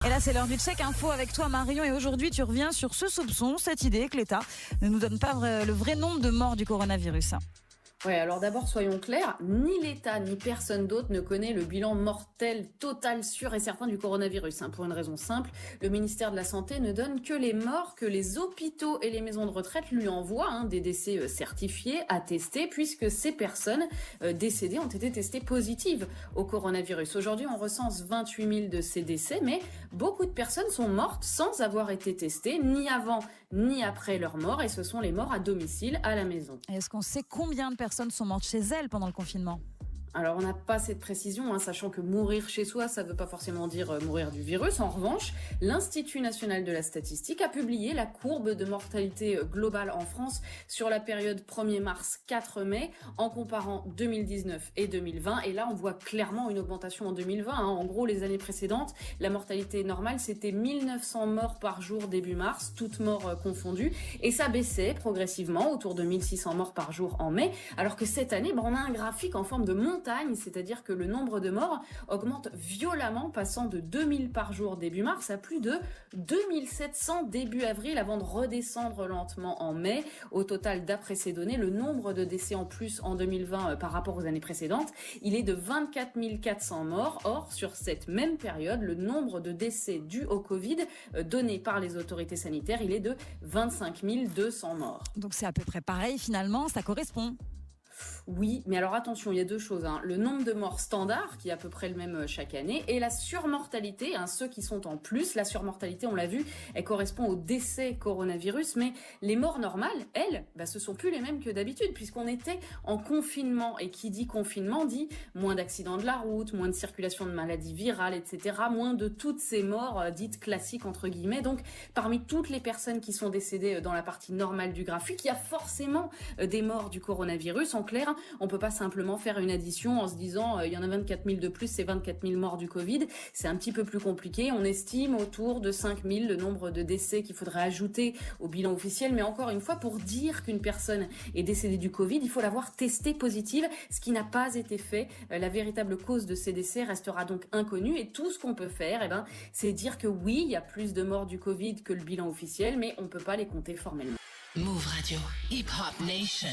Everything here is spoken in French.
Et là, c'est l'heure du check info avec toi, Marion. Et aujourd'hui, tu reviens sur ce soupçon, cette idée que l'État ne nous donne pas le vrai nombre de morts du coronavirus. Ouais, alors d'abord, soyons clairs, ni l'État ni personne d'autre ne connaît le bilan mortel total, sûr et certain du coronavirus. Pour une raison simple, le ministère de la Santé ne donne que les morts que les hôpitaux et les maisons de retraite lui envoient, des décès certifiés, attestés, puisque ces personnes décédées ont été testées positives au coronavirus. Aujourd'hui, on recense 28 000 de ces décès, mais beaucoup de personnes sont mortes sans avoir été testées, ni avant ni après leur mort, et ce sont les morts à domicile, à la maison. Est-ce qu'on sait combien de personnes sont mortes chez elles pendant le confinement ? Alors, on n'a pas cette précision, sachant que mourir chez soi, ça ne veut pas forcément dire mourir du virus. En revanche, l'Institut national de la statistique a publié la courbe de mortalité globale en France sur la période 1er mars 4 mai, en comparant 2019 et 2020. Et là, on voit clairement une augmentation en 2020. En gros, les années précédentes, la mortalité normale, c'était 1900 morts par jour début mars, toutes morts confondues. Et ça baissait progressivement, autour de 1600 morts par jour en mai. Alors que cette année, on a un graphique en forme de montagne, c'est-à-dire que le nombre de morts augmente violemment, passant de 2000 par jour début mars à plus de 2700 début avril, avant de redescendre lentement en mai. Au total, d'après ces données, le nombre de décès en plus en 2020 par rapport aux années précédentes, il est de 24 400 morts. Or, sur cette même période, le nombre de décès dus au Covid donné par les autorités sanitaires, il est de 25 200 morts. Donc c'est à peu près pareil finalement, ça correspond. Oui, mais alors attention, il y a deux choses. Le nombre de morts standard, qui est à peu près le même chaque année, et la surmortalité, ceux qui sont en plus. La surmortalité, on l'a vu, elle correspond au décès coronavirus, mais les morts normales, elles, ce sont plus les mêmes que d'habitude, puisqu'on était en confinement. Et qui dit confinement dit moins d'accidents de la route, moins de circulation de maladies virales, etc., moins de toutes ces morts dites classiques, entre guillemets. Donc, parmi toutes les personnes qui sont décédées dans la partie normale du graphique, il y a forcément des morts du coronavirus. En clair, on peut pas simplement faire une addition en se disant il y en a 24 000 de plus, c'est 24 000 morts du Covid. C'est un petit peu plus compliqué. On estime autour de 5 000 le nombre de décès qu'il faudrait ajouter au bilan officiel. Mais encore une fois, pour dire qu'une personne est décédée du Covid, il faut l'avoir testée positive, ce qui n'a pas été fait. La véritable cause de ces décès restera donc inconnue. Et tout ce qu'on peut faire, c'est dire que oui, il y a plus de morts du Covid que le bilan officiel, mais on peut pas les compter formellement. Move Radio, Hip Hop Nation.